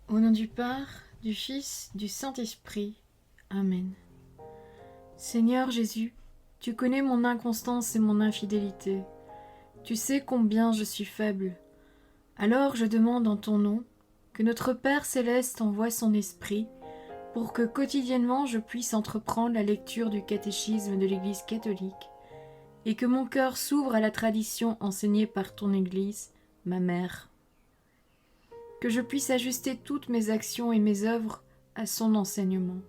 Au nom du Père, du Fils, du Saint-Esprit. Amen. Seigneur Jésus, tu connais mon inconstance et mon infidélité. Tu sais combien je suis faible. Alors je demande en ton nom que notre Père céleste envoie son Esprit pour que quotidiennement je puisse entreprendre la lecture du catéchisme de l'Église catholique et que mon cœur s'ouvre à la tradition enseignée par ton Église, ma mère. Que je puisse ajuster toutes mes actions et mes œuvres à son enseignement.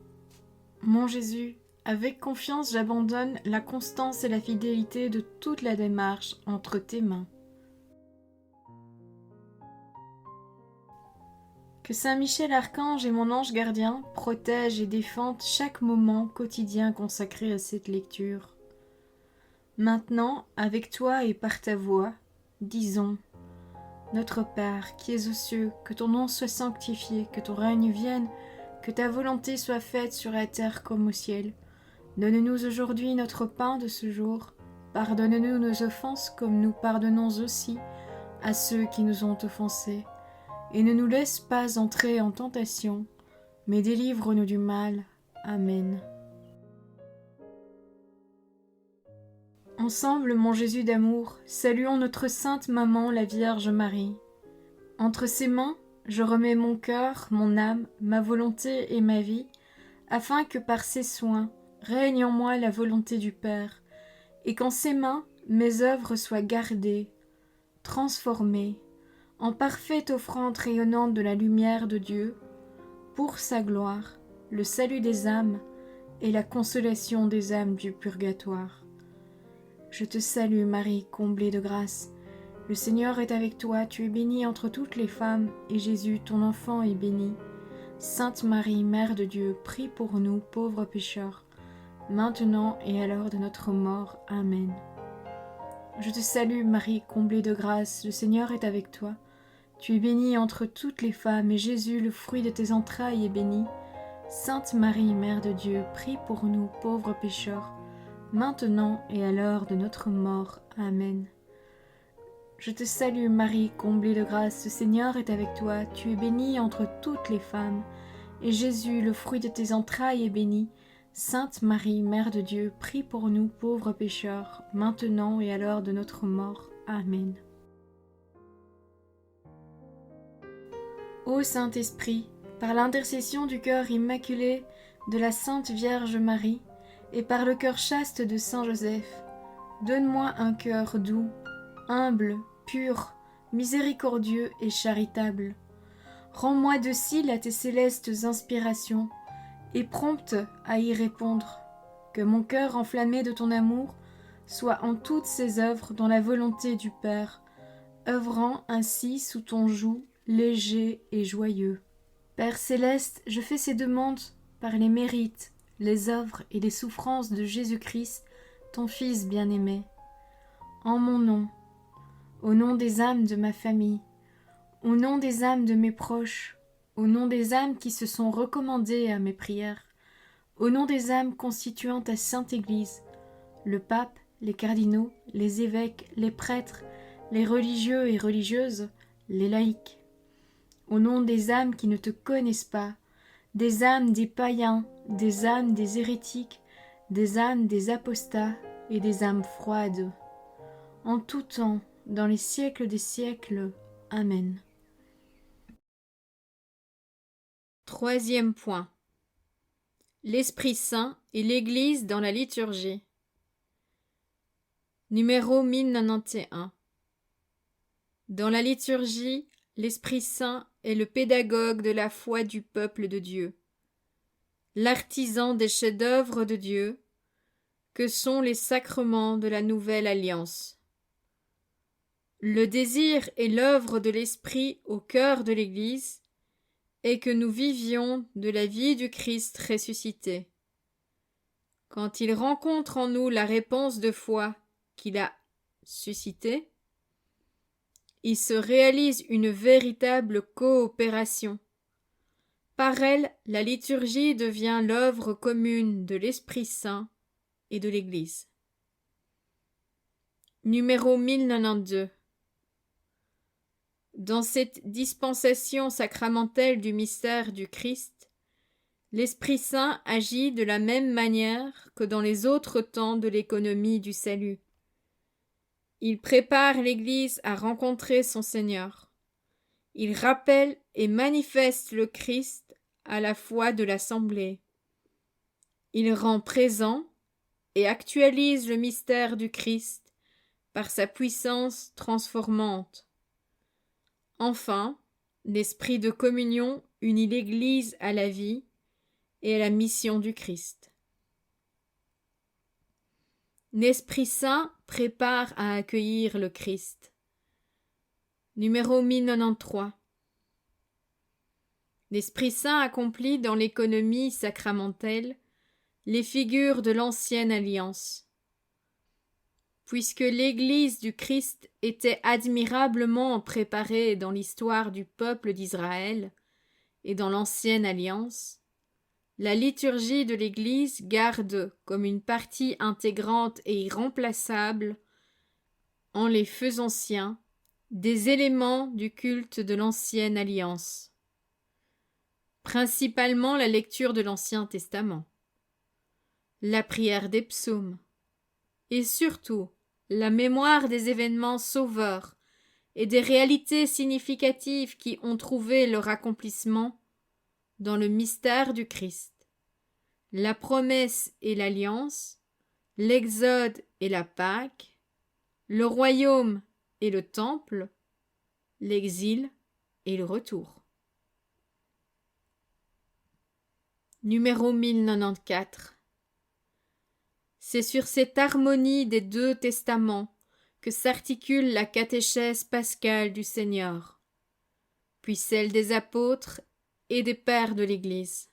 Mon Jésus, avec confiance j'abandonne la constance et la fidélité de toute la démarche entre tes mains. Que Saint Michel Archange et mon ange gardien protègent et défendent chaque moment quotidien consacré à cette lecture. Maintenant, avec toi et par ta voix, disons: Notre Père, qui es aux cieux, que ton nom soit sanctifié, que ton règne vienne, que ta volonté soit faite sur la terre comme au ciel. Donne-nous aujourd'hui notre pain de ce jour. Pardonne-nous nos offenses comme nous pardonnons aussi à ceux qui nous ont offensés. Et ne nous laisse pas entrer en tentation, mais délivre-nous du mal. Amen. Ensemble, mon Jésus d'amour, saluons notre sainte maman, la Vierge Marie. Entre ses mains, je remets mon cœur, mon âme, ma volonté et ma vie, afin que par ses soins règne en moi la volonté du Père, et qu'en ses mains mes œuvres soient gardées, transformées, en parfaite offrande rayonnante de la lumière de Dieu, pour sa gloire, le salut des âmes et la consolation des âmes du purgatoire. Je te salue Marie, comblée de grâce. Le Seigneur est avec toi, tu es bénie entre toutes les femmes, et Jésus, ton enfant, est béni. Sainte Marie, Mère de Dieu, prie pour nous, pauvres pécheurs, maintenant et à l'heure de notre mort. Amen. Je te salue Marie, comblée de grâce, le Seigneur est avec toi. Tu es bénie entre toutes les femmes, et Jésus, le fruit de tes entrailles, est béni. Sainte Marie, Mère de Dieu, prie pour nous, pauvres pécheurs, maintenant et à l'heure de notre mort. Amen. Je te salue Marie, comblée de grâce, le Seigneur est avec toi, tu es bénie entre toutes les femmes, et Jésus, le fruit de tes entrailles, est béni. Sainte Marie, Mère de Dieu, prie pour nous pauvres pécheurs, maintenant et à l'heure de notre mort. Amen. Ô Saint-Esprit, par l'intercession du cœur immaculé de la Sainte Vierge Marie, et par le cœur chaste de Saint Joseph, donne-moi un cœur doux, humble, pur, miséricordieux et charitable. Rends-moi docile à tes célestes inspirations, et prompte à y répondre. Que mon cœur enflammé de ton amour soit en toutes ses œuvres dans la volonté du Père, œuvrant ainsi sous ton joug léger et joyeux. Père céleste, je fais ces demandes par les mérites, les œuvres et les souffrances de Jésus-Christ, ton Fils bien-aimé. En mon nom, au nom des âmes de ma famille, au nom des âmes de mes proches, au nom des âmes qui se sont recommandées à mes prières, au nom des âmes constituant ta Sainte Église, le pape, les cardinaux, les évêques, les prêtres, les religieux et religieuses, les laïcs, au nom des âmes qui ne te connaissent pas, des âmes des païens, des âmes des hérétiques, des âmes des apostats et des âmes froides, en tout temps, dans les siècles des siècles. Amen. Troisième point. L'Esprit Saint et l'Église dans la liturgie. Numéro 1091. Dans la liturgie, l'Esprit Saint est le pédagogue de la foi du peuple de Dieu, l'artisan des chefs-d'œuvre de Dieu, que sont les sacrements de la Nouvelle Alliance. Le désir et l'œuvre de l'Esprit au cœur de l'Église est que nous vivions de la vie du Christ ressuscité. Quand il rencontre en nous la réponse de foi qu'il a suscitée, il se réalise une véritable coopération. Par elle, la liturgie devient l'œuvre commune de l'Esprit Saint et de l'Église. Numéro 1092. Dans cette dispensation sacramentelle du mystère du Christ, l'Esprit Saint agit de la même manière que dans les autres temps de l'économie du salut. Il prépare l'Église à rencontrer son Seigneur. Il rappelle et manifeste le Christ à la foi de l'Assemblée. Il rend présent et actualise le mystère du Christ par sa puissance transformante. Enfin, l'esprit de communion unit l'Église à la vie et à la mission du Christ. L'Esprit Saint prépare à accueillir le Christ. Numéro 1093. L'Esprit Saint accomplit dans l'économie sacramentelle les figures de l'ancienne alliance. Puisque l'Église du Christ était admirablement préparée dans l'histoire du peuple d'Israël et dans l'ancienne alliance, la liturgie de l'Église garde comme une partie intégrante et irremplaçable, en les feux anciens, des éléments du culte de l'ancienne alliance, principalement la lecture de l'Ancien Testament, la prière des psaumes, et surtout la mémoire des événements sauveurs et des réalités significatives qui ont trouvé leur accomplissement dans le mystère du Christ, la promesse et l'alliance, l'Exode et la Pâque, le royaume et le temple, l'exil et le retour. Numéro 1094. C'est sur cette harmonie des deux testaments que s'articule la catéchèse pascale du Seigneur, puis celle des apôtres et des pères de l'Église.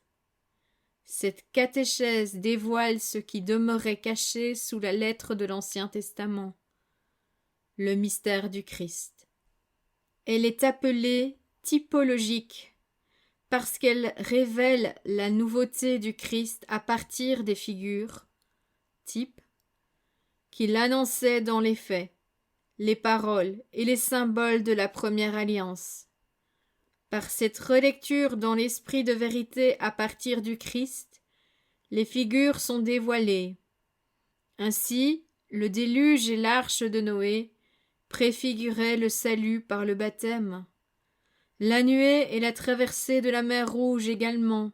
Cette catéchèse dévoile ce qui demeurait caché sous la lettre de l'Ancien Testament, le mystère du Christ. Elle est appelée typologique parce qu'elle révèle la nouveauté du Christ à partir des figures, types, qu'il annonçait dans les faits, les paroles et les symboles de la première alliance. Par cette relecture dans l'esprit de vérité à partir du Christ, les figures sont dévoilées. Ainsi, le déluge et l'arche de Noé préfiguraient le salut par le baptême. La nuée et la traversée de la mer Rouge également.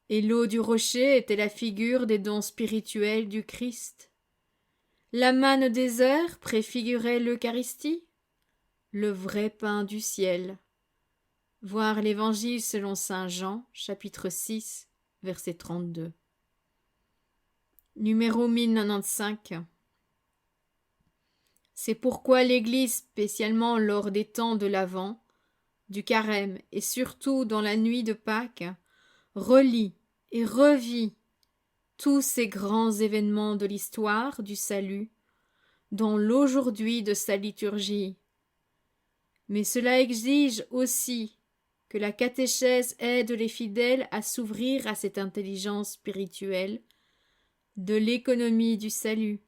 Et l'eau du rocher était la figure des dons spirituels du Christ. La manne des heures préfigurait l'Eucharistie, le vrai pain du ciel. Voir l'Évangile selon saint Jean, chapitre 6, verset 32. Numéro 1095. C'est pourquoi l'Église, spécialement lors des temps de l'Avent, du Carême et surtout dans la nuit de Pâques, relit et revit tous ces grands événements de l'histoire du salut dans l'aujourd'hui de sa liturgie. Mais cela exige aussi que la catéchèse aide les fidèles à s'ouvrir à cette intelligence spirituelle de l'économie du salut,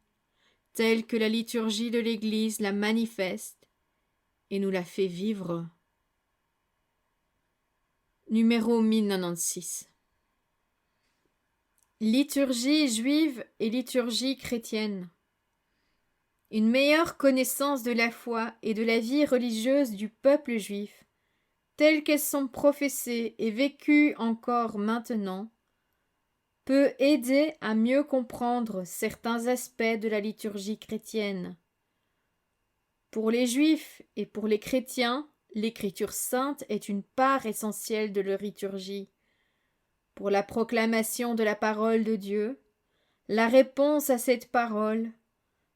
telle que la liturgie de l'Église la manifeste et nous la fait vivre. Numéro 1096. Liturgie juive et liturgie chrétienne. Une meilleure connaissance de la foi et de la vie religieuse du peuple juif, telles qu'elles sont professées et vécues encore maintenant, peut aider à mieux comprendre certains aspects de la liturgie chrétienne. Pour les Juifs et pour les chrétiens, l'Écriture sainte est une part essentielle de leur liturgie. Pour la proclamation de la parole de Dieu, la réponse à cette parole,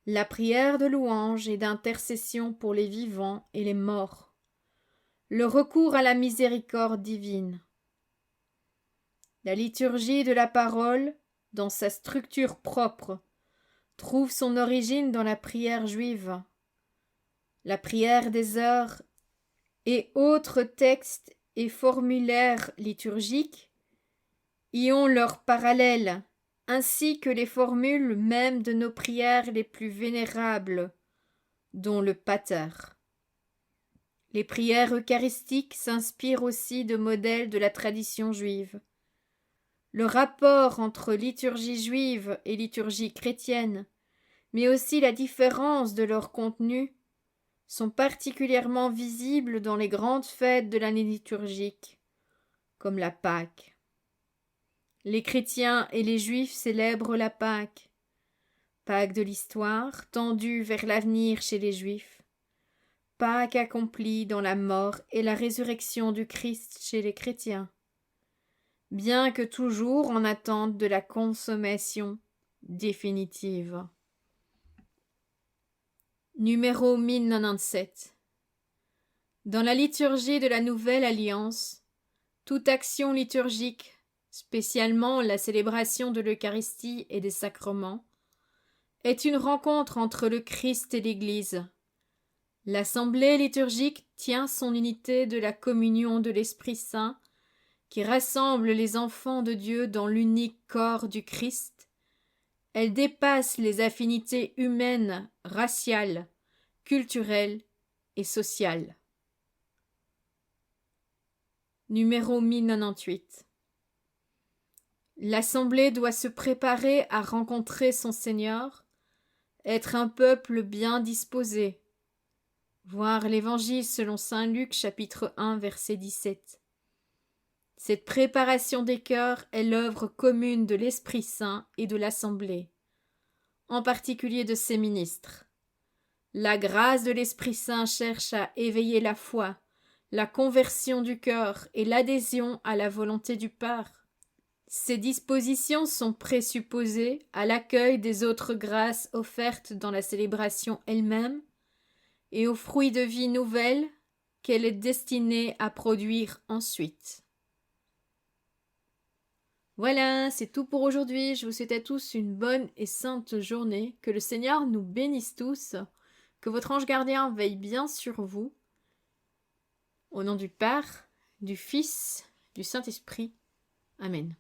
la prière de louange et d'intercession pour les vivants et les morts, le recours à la miséricorde divine. La liturgie de la parole, dans sa structure propre, trouve son origine dans la prière juive. La prière des heures et autres textes et formulaires liturgiques y ont leur parallèle, ainsi que les formules mêmes de nos prières les plus vénérables, dont le Pater. Les prières eucharistiques s'inspirent aussi de modèles de la tradition juive. Le rapport entre liturgie juive et liturgie chrétienne, mais aussi la différence de leur contenu, sont particulièrement visibles dans les grandes fêtes de l'année liturgique, comme la Pâque. Les chrétiens et les juifs célèbrent la Pâque, Pâque de l'histoire, tendue vers l'avenir chez les juifs, Pâque accomplie dans la mort et la résurrection du Christ chez les chrétiens, bien que toujours en attente de la consommation définitive. Numéro 1097. Dans la liturgie de la Nouvelle Alliance, toute action liturgique, spécialement la célébration de l'Eucharistie et des sacrements, est une rencontre entre le Christ et l'Église. L'assemblée liturgique tient son unité de la communion de l'Esprit Saint, qui rassemble les enfants de Dieu dans l'unique corps du Christ. Elle dépasse les affinités humaines, raciales, culturelles et sociales. Numéro 1098. L'Assemblée doit se préparer à rencontrer son Seigneur, être un peuple bien disposé. Voir l'Évangile selon saint Luc chapitre 1 verset 17. Cette préparation des cœurs est l'œuvre commune de l'Esprit Saint et de l'Assemblée, en particulier de ses ministres. La grâce de l'Esprit Saint cherche à éveiller la foi, la conversion du cœur et l'adhésion à la volonté du Père. Ces dispositions sont présupposées à l'accueil des autres grâces offertes dans la célébration elle-même et aux fruits de vie nouvelle qu'elle est destinée à produire ensuite. Voilà, c'est tout pour aujourd'hui. Je vous souhaite à tous une bonne et sainte journée. Que le Seigneur nous bénisse tous. Que votre ange gardien veille bien sur vous. Au nom du Père, du Fils, du Saint-Esprit. Amen.